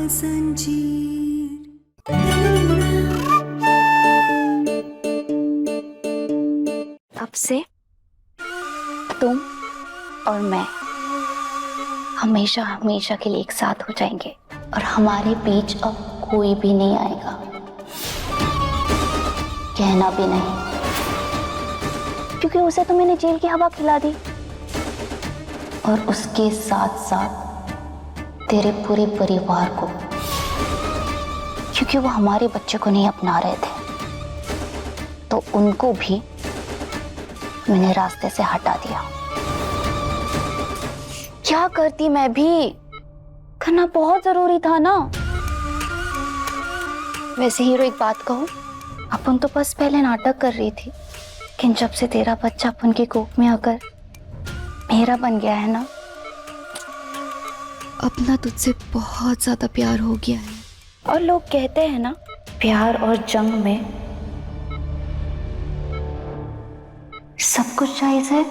अब से तुम और मैं हमेशा हमेशा के लिए एक साथ हो जाएंगे और हमारे बीच अब कोई भी नहीं आएगा, कहना भी नहीं, क्योंकि उसे तो मैंने जेल की हवा खिला दी और उसके साथ साथ तेरे पूरे परिवार को, क्योंकि वो हमारे बच्चे को नहीं अपना रहे थे तो उनको भी मैंने रास्ते से हटा दिया। क्या करती मैं भी, करना बहुत जरूरी था ना। वैसे हीरो एक बात कहूं, अपन तो बस पहले नाटक कर रही थी, लेकिन जब से तेरा बच्चा अपन की कोख में आकर मेरा बन गया है ना, अपना तुझसे बहुत ज्यादा प्यार हो गया है। और लोग कहते हैं ना, प्यार और जंग में सब कुछ जायज है।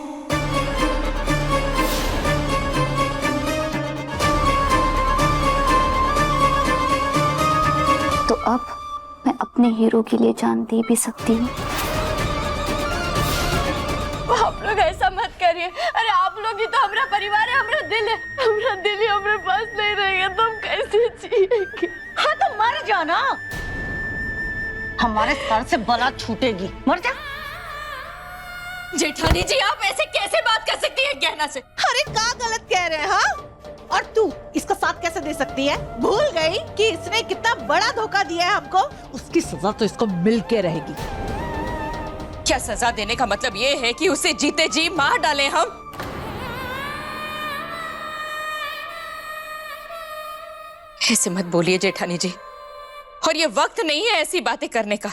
तो अब मैं अपने हीरो के लिए जान दे भी सकती हूँ। आप लोग ऐसा मत करिए। अरे आप लोग ही तो हमारा परिवार है, हमारा दिल है। हमारा दिल ही हमारे पास नहीं रहेगा तो हम कैसे जिएंगे? हाँ तो मर जाना, हमारे सर से बला छूटेगी, मर जा। जेठानी जी, आप ऐसे कैसे बात कर सकती है गहना से? अरे क्या गलत कह रहे हैं? हाँ, और तू इसका साथ कैसे दे सकती है? भूल गई कि इसने कितना बड़ा धोखा दिया है हमको। उसकी सजा तो इसको मिल के रहेगी। क्या सजा देने का मतलब ये है कि उसे जीते जी मार डालें हम? ऐसे मत बोलिए जेठानी जी, और ये वक्त नहीं है ऐसी बातें करने का।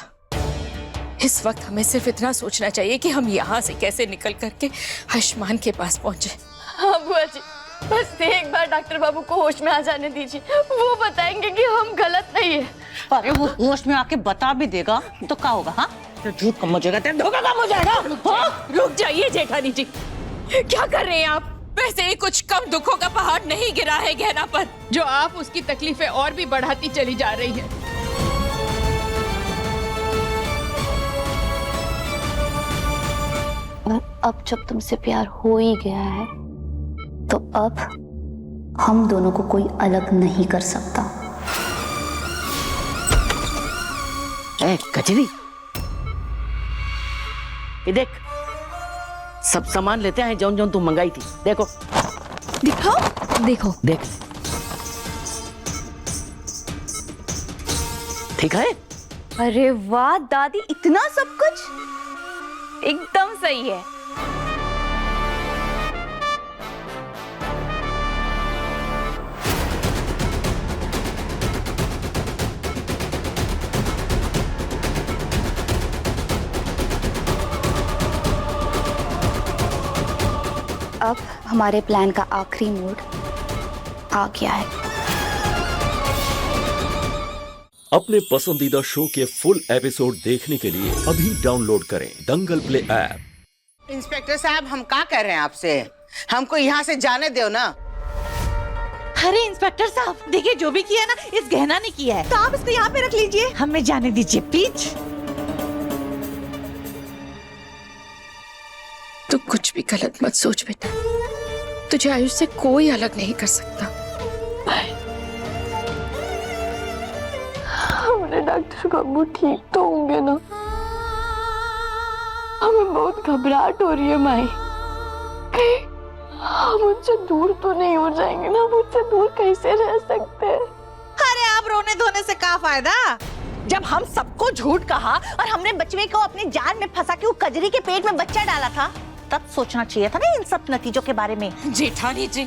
इस वक्त हमें सिर्फ इतना सोचना चाहिए कि हम यहाँ से कैसे निकल करके आयुष्मान के पास पहुंचे। हाँ बुआ जी, बस एक बार डॉक्टर बाबू को होश में आ जाने दीजिए, वो बताएंगे कि हम गलत नहीं है। अरे वो होश में आके बता भी देगा तो क्या होगा? हाँ, तो झूठ कम हो जाएगा, तेरा धोखा कम हो जाएगा। रुक जाइए जेठानी जी, क्या कर रहे हैं आप? वैसे ही कुछ कम दुखों का पहाड़ नहीं गिरा है गहना पर, जो आप उसकी तकलीफें और भी बढ़ाती चली जा रही है। और अब जब तुमसे प्यार हो ही गया है तो अब हम दोनों को कोई अलग नहीं कर सकता। ए कचरी, ये देख, सब सामान लेते हैं जौन जौन तू मंगाई थी। देखो दिखाओ, देखो देख, ठीक है? अरे वाह दादी, इतना सब कुछ एकदम सही है। अब हमारे प्लान का आखिरी मोड आ गया है। अपने पसंदीदा शो के फुल एपिसोड देखने के लिए अभी डाउनलोड करें दंगल प्ले ऐप। इंस्पेक्टर साहब, हम क्या कर रहे हैं आपसे? हमको यहाँ से जाने दो ना। अरे इंस्पेक्टर साहब, देखिए जो भी किया ना, इस गहना ने किया है, तो आप इसको यहाँ पे रख लीजिए, हमें जाने दीजिए प्लीज। तू कुछ भी गलत मत सोच बेटा, तुझे आयुष से कोई अलग नहीं कर सकता। हमारे डॉक्टर बाबू ठीक तो होंगे ना? हमें बहुत घबराहट हो रही है माई, कहीं हम उनसे दूर तो नहीं हो जाएंगे ना? हम उनसे दूर कैसे रह सकते हैं? अरे आप रोने धोने से क्या फायदा? जब हम सबको झूठ कहा और हमने बच्चे को अपने जाल में फंसा के वो कजरी के पेट में बच्चा डाला था, तब सोचना चाहिए था ना इन सब नतीजों के बारे में। जेठानी जी,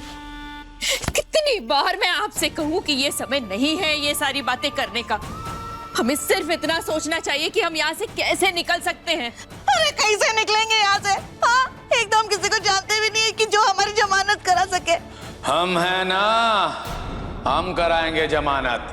कितनी बार मैं आपसे कहूँ कि ये समय नहीं है ये सारी बातें करने का। हमें सिर्फ इतना सोचना चाहिए कि हम यहाँ से कैसे निकल सकते हैं। अरे कैसे निकलेंगे यहाँ से? हाँ, एकदम किसी को जानते भी नहीं है कि जो हमारी जमानत करा सके। हम हैं ना, हम कराएंगे जमानत।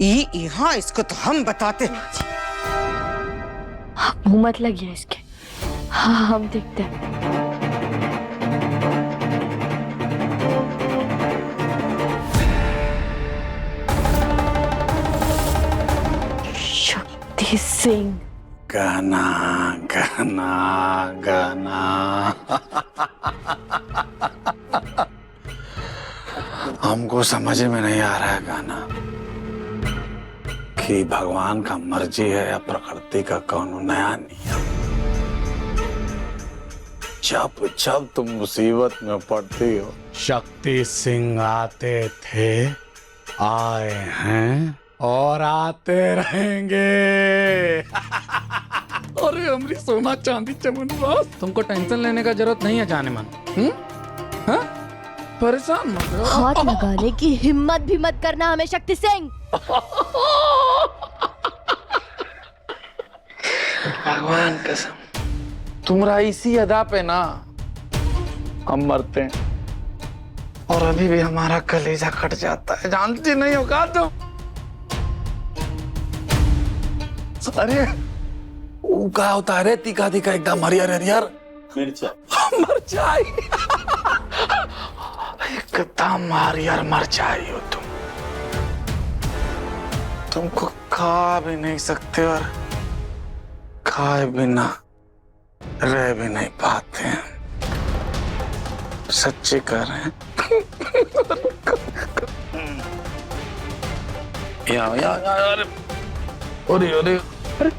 यहाँ इसको तो हम बताते। मुंह मत लगिए इसके। हाँ हम देखते हैं। शक्ति सिंह। गाना गाना गाना। हमको समझ में नहीं आ रहा है गाना कि भगवान का मर्जी है या प्रकृति का कौन नया नियम। जब जब तुम मुसीबत में पड़ती हो, शक्ति सिंह आते थे, आए हैं और आते रहेंगे। अरे हमरी सोना चांदी चमन बस, तुमको टेंशन लेने का जरूरत नहीं है जाने मन। हाँ? परेशान मत हो। हाथ लगाने की हिम्मत भी मत करना हमें शक्ति सिंह। भगवान कसम, तुम्हारा इसी अदा पे ना हम मरते हैं और अभी भी हमारा कलेजा कट जाता है। जानती नहीं हो का तुम? अरे वो क्या होता है रे? तीखा तीखा एकदम हरियर हरियर मिर्चाई। एकदम हरियर मिर्चाई हो तुम। तुमको खा भी नहीं सकते और खाए बिना रह भी नहीं पाते हैं। सच्चे कर रहे हैं। अरे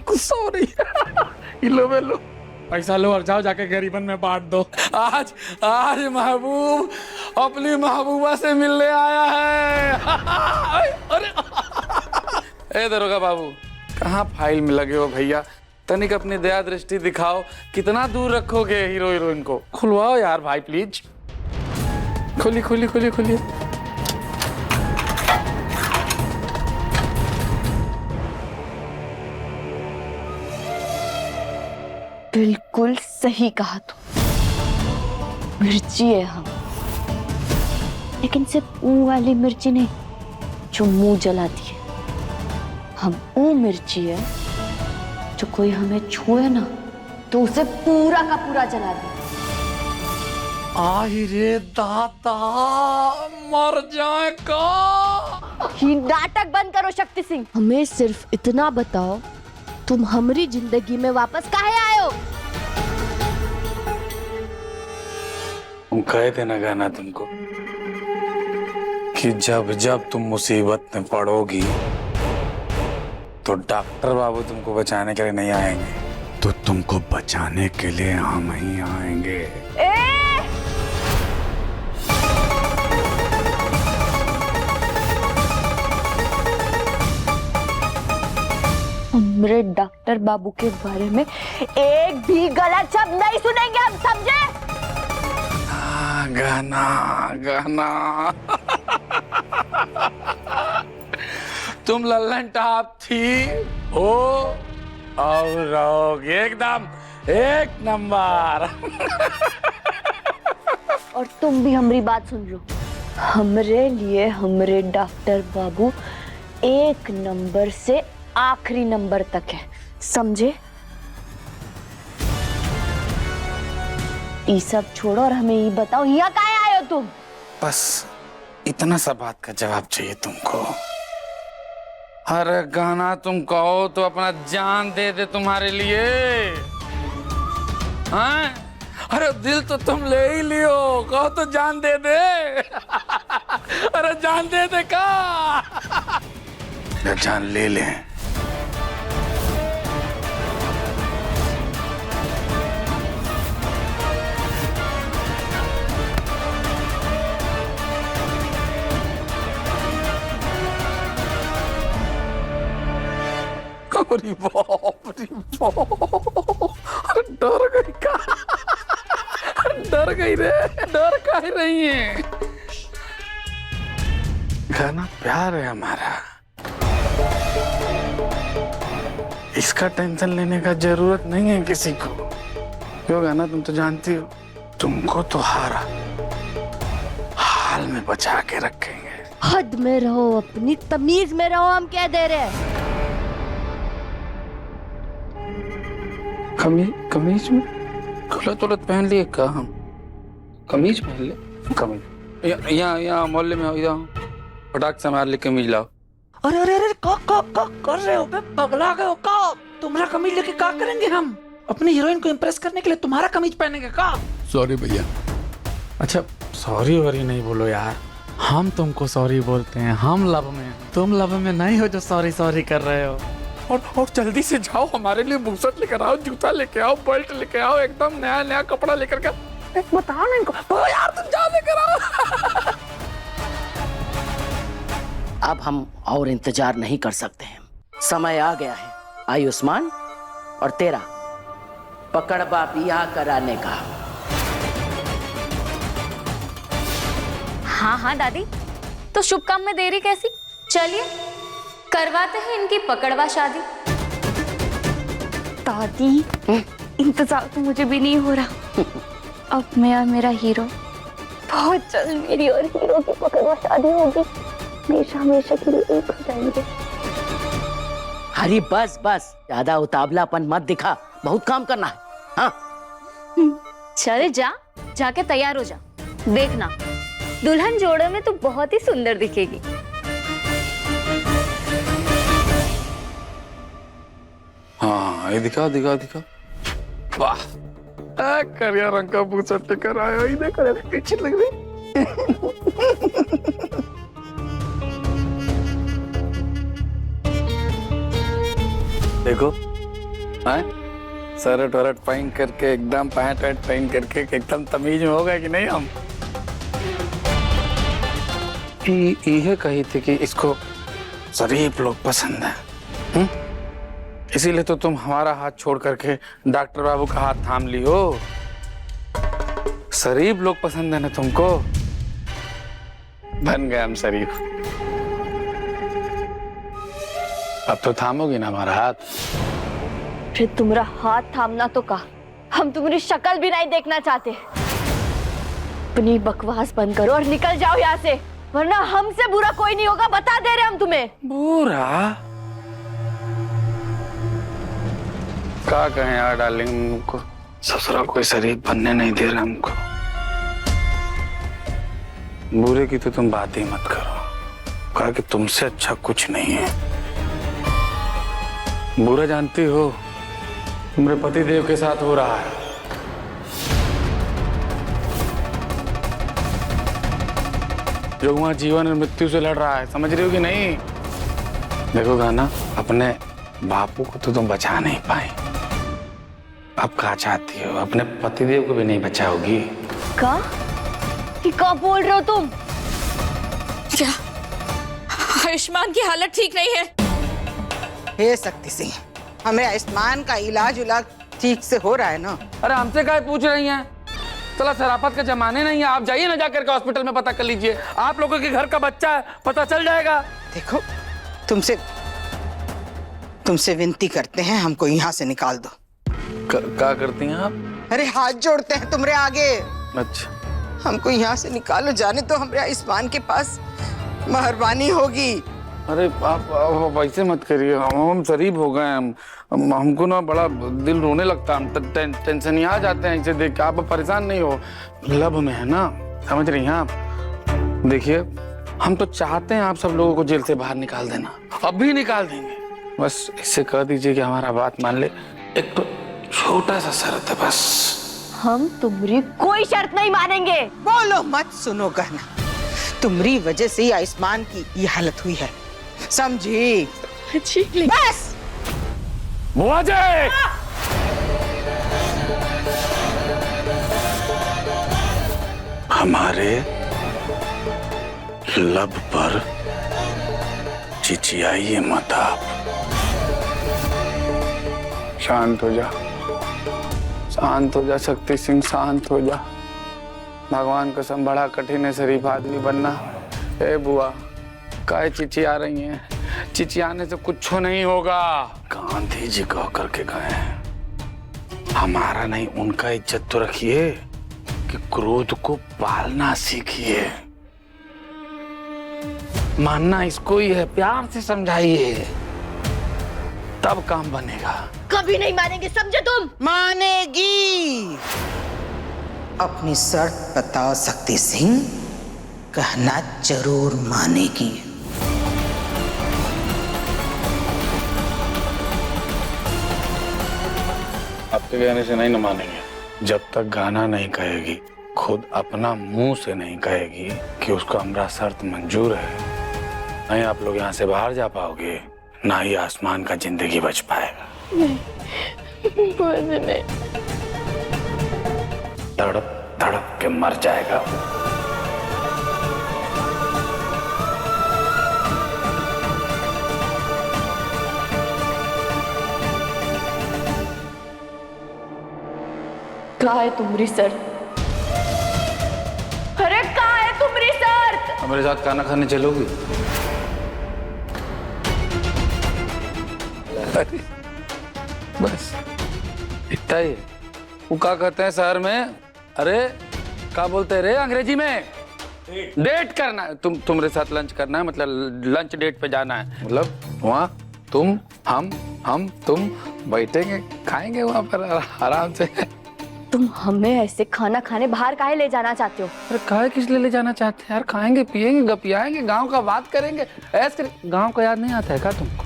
गुस्सा हो रही है। लो लो पैसा लो और जाओ जाके गरीबन में बांट दो। आज आज महबूब अपनी महबूबा से मिलने आया है। अरे ए दरोगा बाबू, कहाँ फाइल में लगे हो भैया? तनिक अपनी दया दृष्टि दिखाओ। कितना दूर रखोगे हीरो हीरोइन को? खुलवाओ यार भाई प्लीज। खोलिए खोलिए खोलिए खोलिए। बिल्कुल सही कहा तू। मिर्ची है हम, लेकिन सिर्फ ऊ वाली मिर्ची नहीं जो मुंह जलाती है। हम वो मिर्ची है जो कोई हमें छुए ना तो उसे पूरा का पूरा जला दे। आई रे दादा, मर जाए का। ही नाटक बंद करो शक्ति सिंह। हमें सिर्फ इतना बताओ, तुम हमारी जिंदगी में वापस काहे आए हो? तुम कहे थे ना गाना तुमको कि जब जब तुम मुसीबत में पड़ोगी तो डॉक्टर बाबू तुमको बचाने के लिए नहीं आएंगे, तो तुमको बचाने के लिए हम ही आएंगे। हमरे डॉक्टर बाबू के बारे में एक भी गलत शब्द नहीं सुनेंगे हम, समझे? गाना गाना। तुम लल्लन टाप थी हो और रहोगे एकदम एक नंबर। और तुम भी हमारी बात सुन लो। हमरे लिए हमरे डॉक्टर बाबू एक नंबर से आखिरी नंबर तक है, समझे? ये सब छोड़ो और हमें ये बताओ, यहाँ काहे आए हो तुम? बस इतना सा बात का जवाब चाहिए तुमको। अरे गाना, तुम कहो तो अपना जान दे दे तुम्हारे लिए। हाँ? अरे दिल तो तुम ले ही लियो, कहो तो जान दे दे। अरे जान दे दे का? जान ले ले। अरे बाप रे बाप, डर गई का? डर गई रे, डर काहे रही है? गाना प्यार है हमारा, इसका टेंशन लेने का जरूरत नहीं है किसी को। क्यों गाना, तुम तो जानती हो तुमको तो हाल में बचा के रखेंगे। हद में रहो, अपनी तमीज में रहो, हम कह दे रहे हैं। कमीज में गलत उलट पहन लिए का हम? कमीज पहन ले, कमीज यहाँ मोहल्ले में यहाँ फटाक से हमारे लिए कमीज लाओ। अरे अरे अरे का कर रहे हो बे? पगला गए हो का? तुम्हारा कमीज लेके क्या करेंगे हम? अपनी हीरोइन को इम्प्रेस करने के लिए तुम्हारा कमीज पहनेंगे का? सॉरी भैया। अच्छा सॉरी वॉरी नहीं बोलो यार, हम तुमको सॉरी बोलते हैं, हम लव में, तुम लव में नहीं हो जो सॉरी सॉरी कर रहे हो। और जल्दी से जाओ, हमारे लिए बुक्सट लेकर आओ, जूता लेके आओ, बेल्ट लेके आओ, एकदम नया नया कपड़ा लेकर के बताओ ना इनको। तो यार तुम जाओ लेकर आओ। अब हम और इंतजार नहीं कर सकते हैं, समय आ गया है आयुष्मान और तेरा पकड़वा बियाह कराने का। हाँ हाँ दादी, तो शुभ काम में देरी कैसी? चलिए करवाते हैं इनकी पकड़वा शादी। दादी इंतजार तो मुझे भी नहीं हो रहा। अब मैं और मेरा हीरो, बहुत जल्द मेरी और हीरो की पकड़वा शादी होगी। हमेशा हमेशा के लिए एक हो जाएंगे। अरे बस बस, ज्यादा उतावलापन मत दिखा, बहुत काम करना है। हाँ चले जाके तैयार हो जा, देखना दुल्हन जोड़े में तो बहुत ही सुंदर दिखेगी। हाँ ये दिखा दिखा दिखा, वाह करिया रंग का बुक्सट लेकर आया, ही देखो अच्छी लग रही। देखो शर्ट वरट पहन करके एकदम, पैंट वैंट पहन करके एकदम तमीज में हो गए कि नहीं हम? ये कही थी कि इसको शरीफ लोग पसंद है, इसीलिए तो तुम हमारा हाथ छोड़ करके डॉक्टर बाबू का हाथ थाम ली हो। शरीफ लोग पसंद है ना तुमको, बन गए हम शरीफ। अब तो थामोगी ना हमारा हाथ? फिर तुम्हारा हाथ थामना तो का, हम तुम्हारी शक्ल भी नहीं देखना चाहते। अपनी बकवास बंद करो और निकल जाओ यहाँ से, वरना हमसे बुरा कोई नहीं होगा, बता दे रहे हम तुम्हें। बुरा क्या कहें यार डार्लिंग, हमको ससुरा कोई शरीफ बनने नहीं दे रहा हमको। बुरे की तो तुम बात ही मत करो, कहा कि तुमसे अच्छा कुछ नहीं है। बुरा जानती हो तुम्हारे पति देव के साथ हो रहा है। जो वहां जीवन और मृत्यु से लड़ रहा है, समझ रही हो कि नहीं? देखो गाना, अपने बापू को तो तुम बचा नहीं पाए, अब क्या चाहती हो अपने पतिदेव को भी नहीं बचाओगी? क्या बोल रहे हो तुम? क्या आयुष्मान की हालत ठीक नहीं है? हे शक्ति सिंह, हमें आयुष्मान का इलाज ठीक से हो रहा है ना? अरे हमसे क्या पूछ रही हैं? चला शराफत के जमाने नहीं है, आप जाइए ना जाकर के हॉस्पिटल में पता कर लीजिए, आप लोगों के घर का बच्चा है, पता चल जाएगा। देखो तुमसे विनती करते हैं, हमको यहाँ से निकाल दो। क्या करती हैं आप? अरे हाथ जोड़ते हैं तुम्हारे आगे। अच्छा हमको यहाँ से निकालो, जाने तो हमारे आयुष्मान के पास मेहरबानी होगी। अरे आप वैसे मत करिए, हम शरीफ हो गए, हमको ना बड़ा दिल रोने लगता है, हम टेंशन आ जाते हैं इसे देख के। आप परेशान नहीं हो, लब में है ना, समझ रही हैं आप? देखिए हम तो चाहते हैं आप सब लोगों को जेल से बाहर निकाल देना, अभी निकाल देंगे, बस इससे कह दीजिए कि हमारा बात मान ले। एक तो छोटा सा शर्त है बस। हम तुम्हारी कोई शर्त नहीं मानेंगे। बोलो मत, सुनो कहना, तुम्हारी वजह से ही आयुष्मान की ये हालत हुई है, समझी? बस बुआ जी, हमारे लब पर चिचियाइए मत आप, शांत हो जा, शांत हो जा शक्ति सिंह, शांत हो जा। भगवान कसम बड़ा कठिन है शरीफ आदमी बनना। ए बुआ, काय चिचिया रही हैं? चिचियाने से कुछ नहीं होगा। गांधी जी कह करके गए हैं, हमारा नहीं उनका इज्जत तो रखिए कि क्रोध को पालना सीखिए। मानना इसको ही है, प्यार से समझाइए तब काम बनेगा। कभी नहीं मानेंगे, समझे तुम? मानेगी। अपनी शर्त बताओ शक्ति सिंह, कहना जरूर मानेगी। आपके कहने से नहीं न मानेंगे। जब तक गाना नहीं कहेगी, खुद अपना मुंह से नहीं कहेगी कि उसको हमारा शर्त मंजूर है, नहीं आप लोग यहाँ से बाहर जा पाओगे, ना ही आसमान का जिंदगी बच पाएगा। नहीं। तड़प तड़प के मर जाएगा। कहाँ है तुम्हारी शर्त? अरे कहाँ है तुम्हारी शर्त? हमारे साथ खाना खाने चलोगी? अरे बस इतना ही है। वो क्या कहते हैं शहर में, अरे क्या बोलते हैं रे अंग्रेजी में? डेट करना है। तुम्हारे साथ लंच करना है, मतलब लंच डेट पे जाना है। मतलब वहाँ तुम हम तुम बैठेंगे, खाएंगे वहाँ पर आराम से। तुम हमें ऐसे खाना खाने बाहर काहे ले जाना चाहते हो? अरे काहे किस लिए ले जाना चाहते हैं यार? खाएंगे पिएंगे गपियाएंगे, गांव का बात करेंगे, ऐसे गांव का याद नहीं आता है क्या तुमको?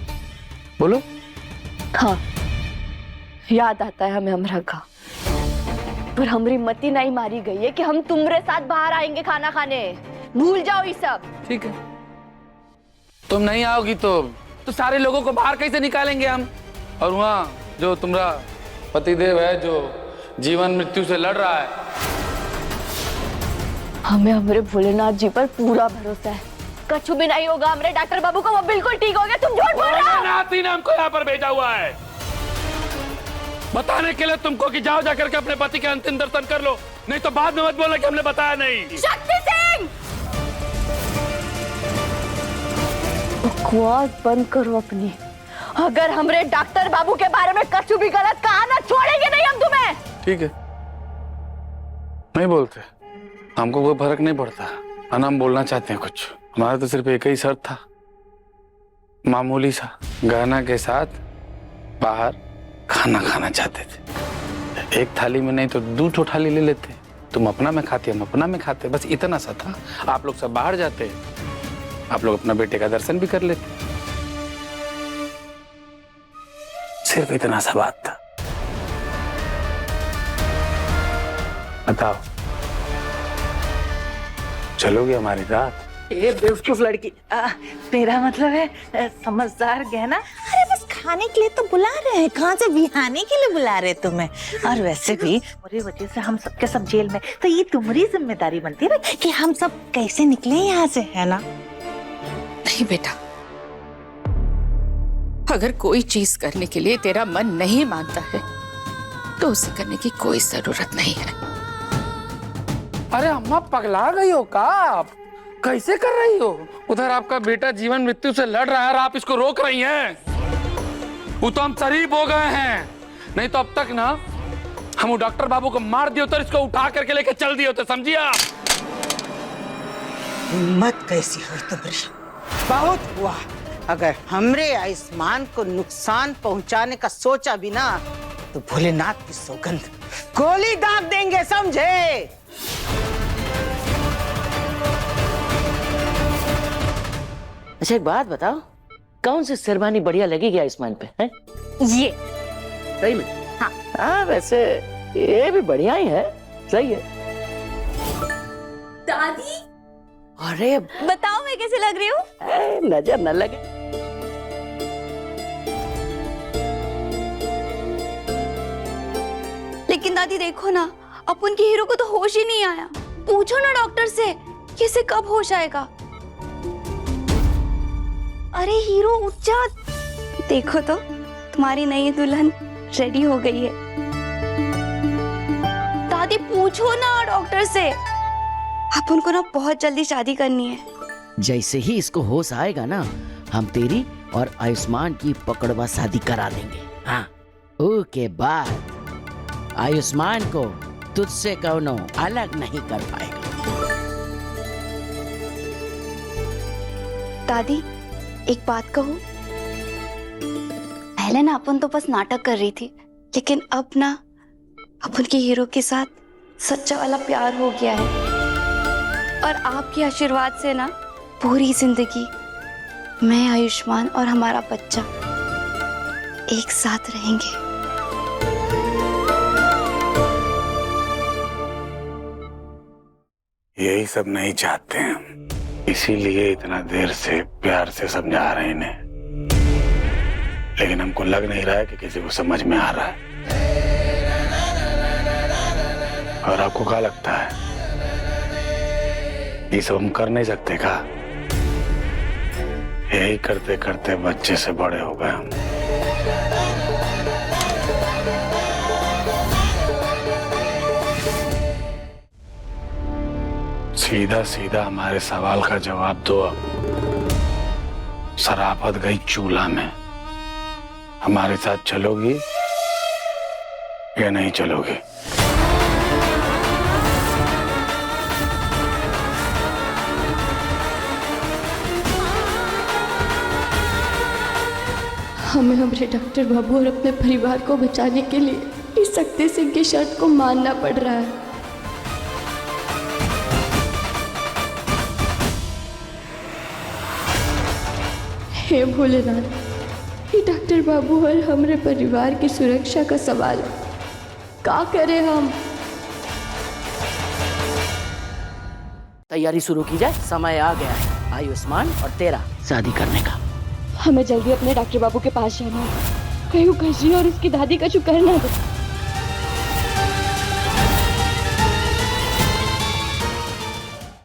बोलो। हाँ, याद आता है हमें हमरा का, पर हमारी मती नहीं मारी गई है कि हम तुम्हारे साथ बाहर आएंगे खाना खाने। भूल जाओ ये सब। ठीक है, तुम नहीं आओगी तो सारे लोगों को बाहर कैसे निकालेंगे हम? और वहाँ जो तुम्हारा पतिदेव है जो जीवन मृत्यु से लड़ रहा है, हमें हमारे भोलेनाथ जी पर पूरा भरोसा है। कछु भी नहीं होगा हमारे डॉक्टर बाबू को, वो बिल्कुल ठीक हो गया। तुम झूठ बोल रहे हो। भोलेनाथ ही ने हमको यहाँ पर भेजा हुआ है बताने के लिए तुमको कि जाओ जाकर के अपने पति के अंतिम दर्शन कर लो, नहीं तो बाद में मत बोलो कि हमने बताया नहीं। शक्ति सिंह, बकवास बंद करो अपनी। अगर हमरे डॉक्टर बाबू के बारे में कछु भी गलत कहा ना, छोड़ेंगे नहीं हम तुम्हें। ठीक है, नहीं बोलते, हमको कोई फर्क नहीं पड़ता। और हम बोलना चाहते हैं कुछ। हमारा तो सिर्फ एक ही शर्त था, मामूली सा, गहना के साथ बाहर खाना खाना चाहते थे। एक थाली में नहीं तो 2 थाली ले लेते, तुम अपना में खाते हम अपना में खाते, बस इतना सा था। आप लोग सब बाहर जाते, आप लोग अपना बेटे का दर्शन भी कर लेते, सिर्फ इतना सा बात था। बताओ, चलोगे हमारी साथ? ये बेवकूफ लड़की, मेरा मतलब है समझदार गहना। अरे बस खाने के लिए तो बुला रहे हैं, कहाँ से बिहाने के लिए बुला रहे तुम्हें? और वैसे भी मेरी वजह से हम सबके सब जेल में, तो ये तुम्हारी जिम्मेदारी बनती है ना कि हम सब कैसे निकले यहाँ से, है ना? नहीं बेटा, अगर कोई चीज करने के लिए तेरा मन नहीं मानता है तो उसे करने की कोई जरूरत नहीं है। अरे अम्मा पगला गई हो का? आप कैसे कर रही हो? उधर आपका बेटा जीवन मृत्यु से लड़ रहा है और आप इसको रोक रही हैं। वो तो हम शरीफ हो गए हैं, नहीं तो अब तक ना हम वो डॉक्टर बाबू को मार दिए तो इसको उठा करके लेके चल दिए होते, समझिए आप? हिम्मत कैसी हुई तुम्हारी? बहुत हुआ। अगर हमरे आयुष्मान को नुकसान पहुंचाने का सोचा भी ना, तो भोलेनाथ की सौगंध गोली दाग देंगे, समझे? अच्छा एक बात बताओ, कौन सी शेरवानी बढ़िया लगेगी आयुष्मान पे? है ये सही में? हाँ वैसे ये भी बढ़िया ही है, सही है। दादी अरे बताओ मैं कैसे लग रही हूँ? नजर न लगे। लेकिन दादी देखो ना, अपन के हीरो को तो होश ही नहीं आया। पूछो ना डॉक्टर से कि इसे कब होश आएगा। अरे हीरो उठ जा, देखो तो तुम्हारी नई दुल्हन रेडी हो गई है। दादी पूछो ना डॉक्टर से, अपन को ना बहुत जल्दी शादी करनी है। जैसे ही इसको होश आएगा ना, हम तेरी और आयुष्मान की पकड़वा शादी करा देंगे। हाँ, उसके बाद आयुष्मान को तुझसे कौनो अलग नहीं कर पाएगा। दादी एक बात कहूं, पहले ना अपन तो बस नाटक कर रही थी, लेकिन अब ना अपन के हीरो के साथ सच्चा वाला प्यार हो गया है। और आपके आशीर्वाद से ना पूरी जिंदगी मैं, आयुष्मान और हमारा बच्चा एक साथ रहेंगे। यही सब नहीं चाहते हैं हम, इसीलिए इतना देर से प्यार से समझा रहे हैं इन्हें, लेकिन हमको लग नहीं रहा है कि किसी को समझ में आ रहा है। और आपको क्या लगता है ये सब हम कर नहीं सकते क्या? यही करते करते बच्चे से बड़े हो गए हम। सीधा सीधा हमारे सवाल का जवाब दो। अब शराफत गई चूल्हा में, हमारे साथ चलोगी या नहीं चलोगी? हमें हमारे डॉक्टर बाबू और अपने परिवार को बचाने के लिए इस शक्ति सिंह की शर्त को मानना पड़ रहा है। हे भोलेनाथ, ये डॉक्टर बाबू और हमारे परिवार की सुरक्षा का सवाल है, क्या करें हम? तैयारी शुरू की जाए, समय आ गया है आयुष्मान और तेरा शादी करने का। हमें जल्दी अपने डॉक्टर बाबू के पास जाना है, कहीं वो गजी और उसकी दादी का चुकर ना दे।